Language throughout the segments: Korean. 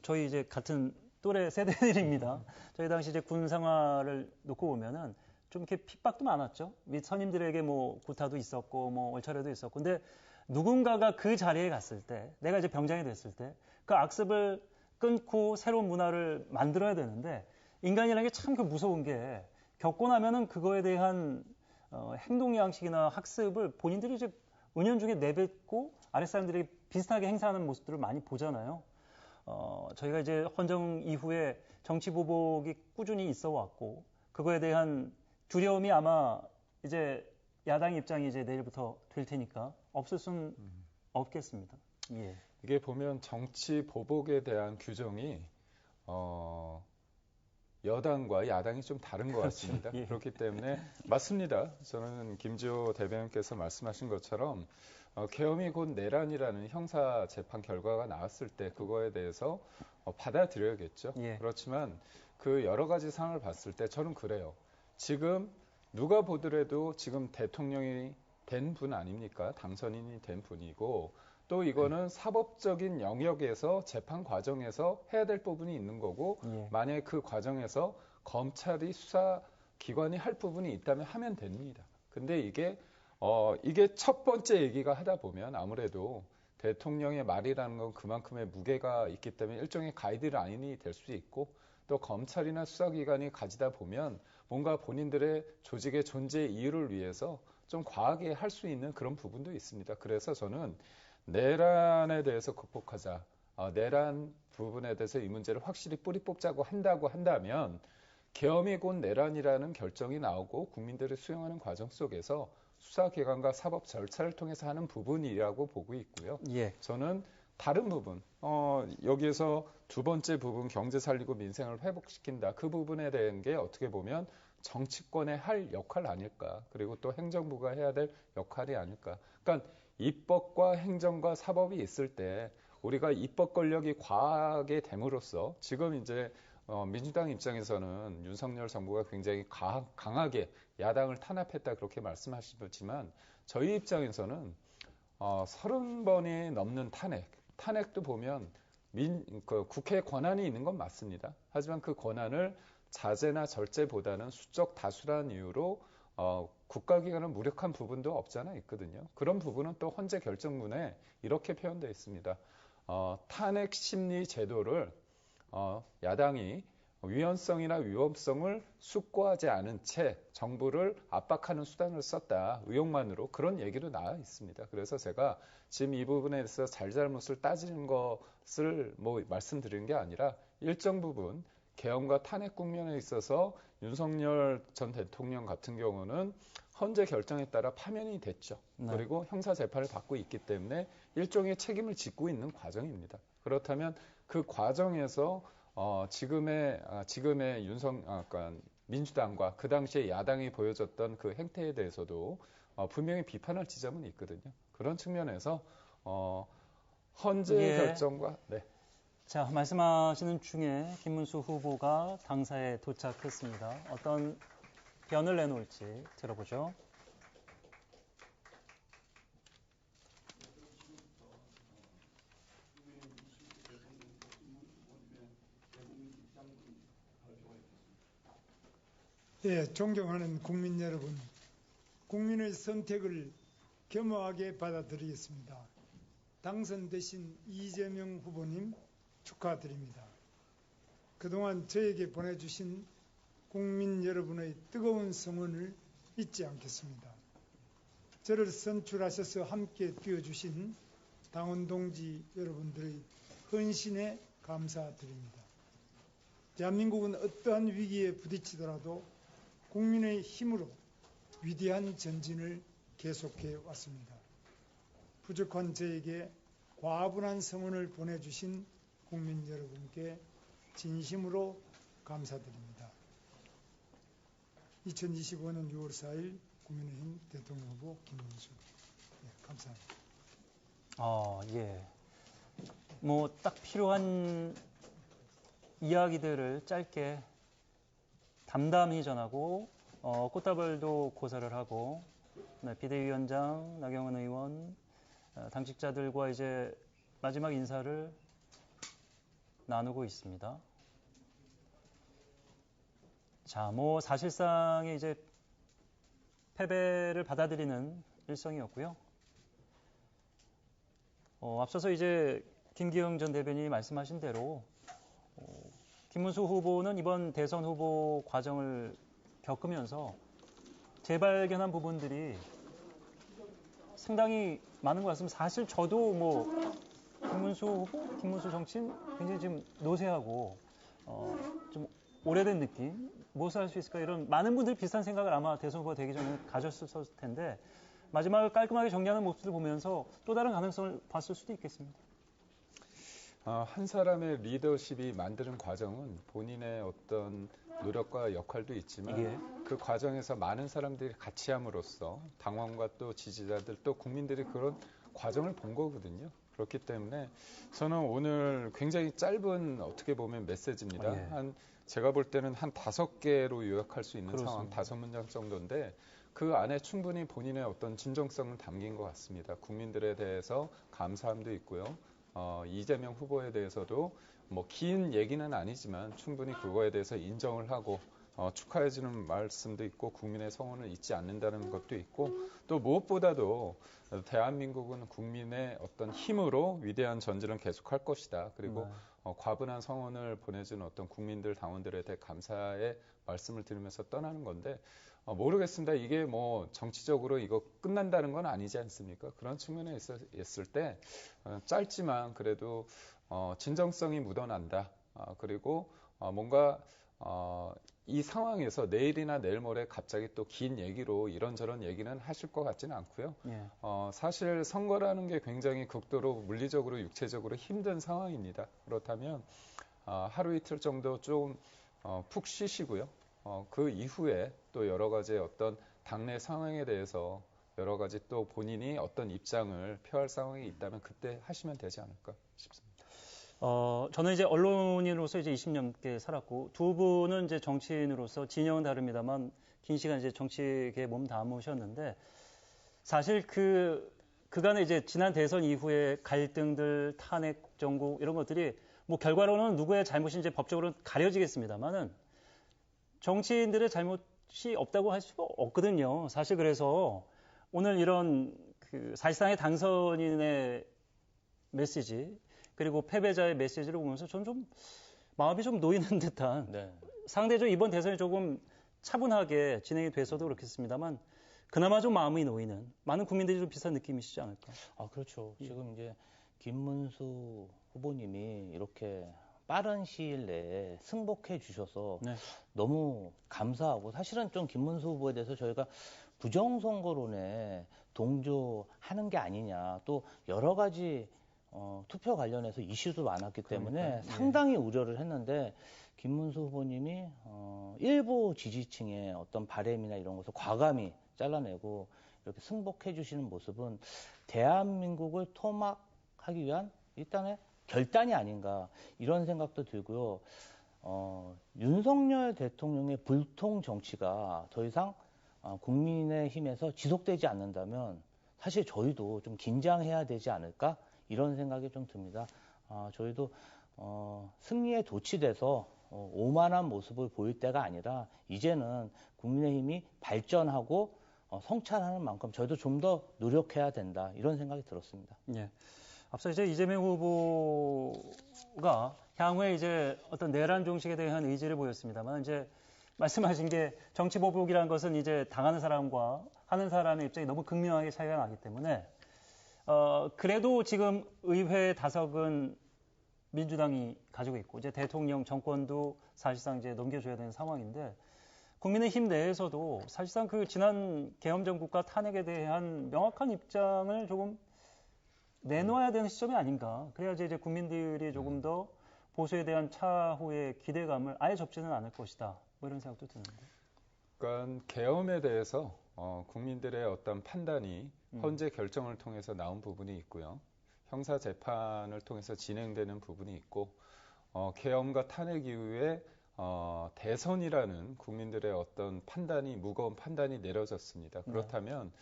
저희 이제 같은 또래 세대들입니다. 저희 당시 이제 군 생활을 놓고 보면은 좀 이렇게 핍박도 많았죠. 및 선임들에게 뭐 구타도 있었고 뭐 얼차려도 있었고. 근데 누군가가 그 자리에 갔을 때, 내가 이제 병장이 됐을 때 그 악습을 끊고 새로운 문화를 만들어야 되는데 인간이라는 게 참 그 무서운 게 겪고 나면은 그거에 대한 행동 양식이나 학습을 본인들이 이제 은연중에 내뱉고 아랫사람들이 비슷하게 행사하는 모습들을 많이 보잖아요. 저희가 이제 헌정 이후에 정치 보복이 꾸준히 있어 왔고 그거에 대한 두려움이 아마 이제 야당 입장이 이제 내일부터 될 테니까 없을 수는 없겠습니다. 예. 이게 보면 정치 보복에 대한 규정이 여당과 야당이 좀 다른 것 같습니다. 그렇죠. 예. 그렇기 때문에 맞습니다. 저는 김주호 대변인께서 말씀하신 것처럼 계엄이 곧 내란이라는 형사 재판 결과가 나왔을 때 그거에 대해서 받아들여야겠죠. 예. 그렇지만 그 여러 가지 상황을 봤을 때 저는 그래요. 지금 누가 보더라도 지금 대통령이 된 분 아닙니까? 당선인이 된 분이고 또 이거는 사법적인 영역에서 재판 과정에서 해야 될 부분이 있는 거고 예. 만약에 그 과정에서 검찰이 수사기관이 할 부분이 있다면 하면 됩니다. 근데 이게 첫 번째 얘기가 하다 보면 아무래도 대통령의 말이라는 건 그만큼의 무게가 있기 때문에 일종의 가이드라인이 될 수 있고 또 검찰이나 수사기관이 가지다 보면 뭔가 본인들의 조직의 존재 이유를 위해서 좀 과하게 할 수 있는 그런 부분도 있습니다. 그래서 저는 내란에 대해서 극복하자. 내란 부분에 대해서 이 문제를 확실히 뿌리 뽑자고 한다면 계엄이 곧 내란이라는 결정이 나오고 국민들이 수용하는 과정 속에서 수사기관과 사법 절차를 통해서 하는 부분이라고 보고 있고요. 예. 저는 다른 부분, 여기에서 두 번째 부분 경제 살리고 민생을 회복시킨다. 그 부분에 대한 게 어떻게 보면 정치권의 할 역할 아닐까. 그리고 또 행정부가 해야 될 역할이 아닐까. 그러니까 입법과 행정과 사법이 있을 때 우리가 입법 권력이 과하게 됨으로써 지금 이제 민주당 입장에서는 윤석열 정부가 굉장히 강하게 야당을 탄압했다 그렇게 말씀하시지만 저희 입장에서는 30번이 넘는 탄핵도 보면 국회 권한이 있는 건 맞습니다. 하지만 그 권한을 자제나 절제보다는 수적 다수라는 이유로 국가기관을 무력한 부분도 없잖아 있거든요. 그런 부분은 또 헌재 결정문에 이렇게 표현되어 있습니다. 탄핵 심리 제도를 야당이 위헌성이나 위법성을 숙고하지 않은 채 정부를 압박하는 수단을 썼다. 의혹만으로 그런 얘기도 나와 있습니다. 그래서 제가 지금 이 부분에 대해서 잘잘못을 따지는 것을 말씀드리는 게 아니라 일정 부분 계엄과 탄핵 국면에 있어서 윤석열 전 대통령 같은 경우는 헌재 결정에 따라 파면이 됐죠. 네. 그리고 형사 재판을 받고 있기 때문에 일종의 책임을 짓고 있는 과정입니다. 그렇다면 그 과정에서 지금의 민주당과 그 당시에 야당이 보여줬던 그 행태에 대해서도 분명히 비판할 지점은 있거든요. 그런 측면에서 헌재 예. 결정과 네. 자, 말씀하시는 중에 김문수 후보가 당사에 도착했습니다. 어떤 변을 내놓을지 들어보죠. 예, 존경하는 국민 여러분, 국민의 선택을 겸허하게 받아들이겠습니다. 당선되신 이재명 후보님 축하드립니다. 그동안 저에게 보내주신 국민 여러분의 뜨거운 성원을 잊지 않겠습니다. 저를 선출하셔서 함께 뛰어주신 당원 동지 여러분들의 헌신에 감사드립니다. 대한민국은 어떠한 위기에 부딪히더라도 국민의 힘으로 위대한 전진을 계속해 왔습니다. 부족한 저에게 과분한 성원을 보내주신 국민 여러분께 진심으로 감사드립니다. 2025년 6월 4일 국민의힘 대통령 후보 김문수. 네, 감사합니다. 예. 딱 필요한 이야기들을 짧게 담담히 전하고 꽃다발도 고사를 하고 비대위원장 나경원 의원 당직자들과 이제 마지막 인사를 나누고 있습니다. 자, 뭐 사실상의 이제 패배를 받아들이는 일성이었고요. 앞서서 이제 김기영 전 대변인이 말씀하신 대로 김문수 후보는 이번 대선 후보 과정을 겪으면서 재발견한 부분들이 상당히 많은 것 같습니다. 사실 저도 뭐 김문수 후보, 김문수 정치인 굉장히 지금 노쇠하고 좀 오래된 느낌, 무엇을 할 수 있을까 이런 많은 분들이 비슷한 생각을 아마 대선 후보가 되기 전에 가졌을 텐데 마지막을 깔끔하게 정리하는 모습을 보면서 또 다른 가능성을 봤을 수도 있겠습니다. 한 사람의 리더십이 만드는 과정은 본인의 어떤 노력과 역할도 있지만 예. 그 과정에서 많은 사람들이 같이 함으로써 당원과 또 지지자들 또 국민들이 그런 과정을 본 거거든요. 그렇기 때문에 저는 오늘 굉장히 짧은 어떻게 보면 메시지입니다. 예. 제가 볼 때는 한 5개로 요약할 수 있는 그렇습니다. 상황, 5문장 정도인데 그 안에 충분히 본인의 어떤 진정성을 담긴 것 같습니다. 국민들에 대해서 감사함도 있고요. 이재명 후보에 대해서도 뭐 긴 얘기는 아니지만 충분히 그거에 대해서 인정을 하고 축하해주는 말씀도 있고 국민의 성원을 잊지 않는다는 것도 있고 또 무엇보다도 대한민국은 국민의 어떤 힘으로 위대한 전진을 계속할 것이다. 그리고 과분한 성원을 보내준 어떤 국민들, 당원들에 대해 감사의 말씀을 드리면서 떠나는 건데 모르겠습니다. 이게 뭐 정치적으로 이거 끝난다는 건 아니지 않습니까? 그런 측면에 있을 때 짧지만 그래도 진정성이 묻어난다. 그리고 뭔가 이 상황에서 내일이나 내일 모레 갑자기 또 긴 얘기로 이런저런 얘기는 하실 것 같지는 않고요. 예. 사실 선거라는 게 굉장히 극도로 물리적으로 육체적으로 힘든 상황입니다. 그렇다면 하루 이틀 정도 좀 푹 쉬시고요. 그 이후에 또 여러 가지 어떤 당내 상황에 대해서 여러 가지 또 본인이 어떤 입장을 표할 상황이 있다면 그때 하시면 되지 않을까 싶습니다. 저는 이제 언론인으로서 이제 20년께 살았고 두 분은 이제 정치인으로서 진영은 다릅니다만 긴 시간 이제 정치계에 몸 담으셨는데 사실 그간에 이제 지난 대선 이후에 갈등들, 탄핵 정국 이런 것들이 뭐 결과로는 누구의 잘못인지 법적으로 가려지겠습니다만은 정치인들의 잘못이 없다고 할 수가 없거든요. 사실 그래서 오늘 이런 사실상의 당선인의 메시지 그리고 패배자의 메시지를 보면서 저는 좀 마음이 좀 놓이는 듯한 네. 상대적으로 이번 대선이 조금 차분하게 진행이 돼서도 그렇겠습니다만 그나마 좀 마음이 놓이는 많은 국민들이 좀 비슷한 느낌이시지 않을까? 그렇죠. 지금 이제 김문수 후보님이 이렇게 빠른 시일 내에 승복해 주셔서 네. 너무 감사하고 사실은 좀 김문수 후보에 대해서 저희가 부정선거론에 동조하는 게 아니냐 또 여러 가지 투표 관련해서 이슈도 많았기 때문에 그러니까요. 상당히 우려를 했는데 김문수 후보님이 일부 지지층의 어떤 바램이나 이런 것을 과감히 잘라내고 이렇게 승복해 주시는 모습은 대한민국을 토막하기 위한 일단의 결단이 아닌가 이런 생각도 들고요. 윤석열 대통령의 불통 정치가 더 이상 국민의힘에서 지속되지 않는다면 사실 저희도 좀 긴장해야 되지 않을까 이런 생각이 좀 듭니다. 저희도 승리에 도취돼서 오만한 모습을 보일 때가 아니라 이제는 국민의힘이 발전하고 성찰하는 만큼 저희도 좀 더 노력해야 된다 이런 생각이 들었습니다. 예. 앞서 이제 이재명 후보가 향후에 이제 어떤 내란 종식에 대한 의지를 보였습니다만 이제 말씀하신 게 정치 보복이라는 것은 이제 당하는 사람과 하는 사람의 입장이 너무 극명하게 차이가 나기 때문에 그래도 지금 의회 다석은 민주당이 가지고 있고 이제 대통령 정권도 사실상 이제 넘겨줘야 되는 상황인데 국민의힘 내에서도 사실상 그 지난 계엄정국과 탄핵에 대한 명확한 입장을 조금 내놓아야 되는 시점이 아닌가. 그래야지 이제 국민들이 조금 더 보수에 대한 차후의 기대감을 아예 접지는 않을 것이다. 뭐 이런 생각도 드는데. 그러니까 계엄에 대해서 국민들의 어떤 판단이 헌재 결정을 통해서 나온 부분이 있고요. 형사 재판을 통해서 진행되는 부분이 있고 계엄과 탄핵 이후에 대선이라는 국민들의 어떤 판단이 무거운 판단이 내려졌습니다. 그렇다면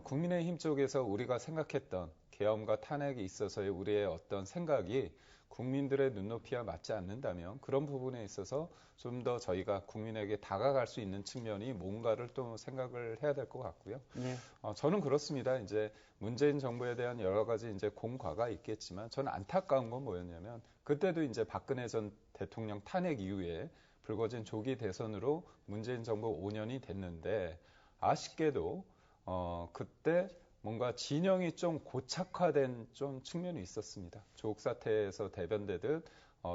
국민의힘 쪽에서 우리가 생각했던 계엄과 탄핵에 있어서의 우리의 어떤 생각이 국민들의 눈높이와 맞지 않는다면 그런 부분에 있어서 좀 더 저희가 국민에게 다가갈 수 있는 측면이 뭔가를 또 생각을 해야 될 것 같고요. 예. 저는 그렇습니다. 이제 문재인 정부에 대한 여러 가지 이제 공과가 있겠지만 저는 안타까운 건 뭐였냐면 그때도 이제 박근혜 전 대통령 탄핵 이후에 불거진 조기 대선으로 문재인 정부 5년이 됐는데 아쉽게도 그때 뭔가 진영이 좀 고착화된 좀 측면이 있었습니다. 조국 사태에서 대변되듯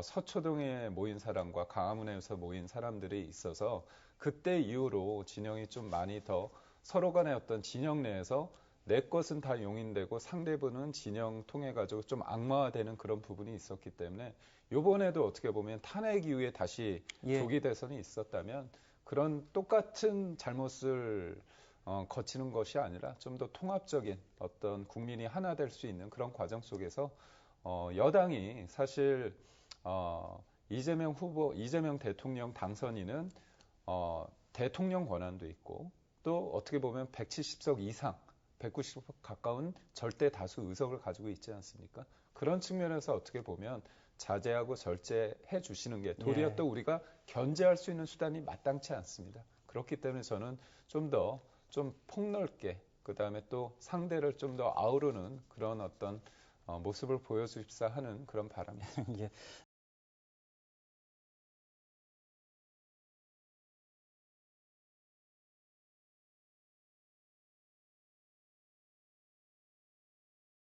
서초동에 모인 사람과 광화문에서 모인 사람들이 있어서 그때 이후로 진영이 좀 많이 더 서로 간의 어떤 진영 내에서 내 것은 다 용인되고 상대분은 진영 통해 가지고 좀 악마화되는 그런 부분이 있었기 때문에 이번에도 어떻게 보면 탄핵 이후에 다시 예. 조기 대선이 있었다면 그런 똑같은 잘못을 거치는 것이 아니라 좀 더 통합적인 어떤 국민이 하나 될 수 있는 그런 과정 속에서 여당이 사실 이재명 대통령 당선인은 대통령 권한도 있고 또 어떻게 보면 170석 이상, 190석 가까운 절대 다수 의석을 가지고 있지 않습니까? 그런 측면에서 어떻게 보면 자제하고 절제해 주시는 게 도리어 예. 또 우리가 견제할 수 있는 수단이 마땅치 않습니다. 그렇기 때문에 저는 좀 더 좀 폭넓게 그다음에 또 상대를 좀 더 아우르는 그런 어떤 모습을 보여주십사 하는 그런 바람이죠. 예.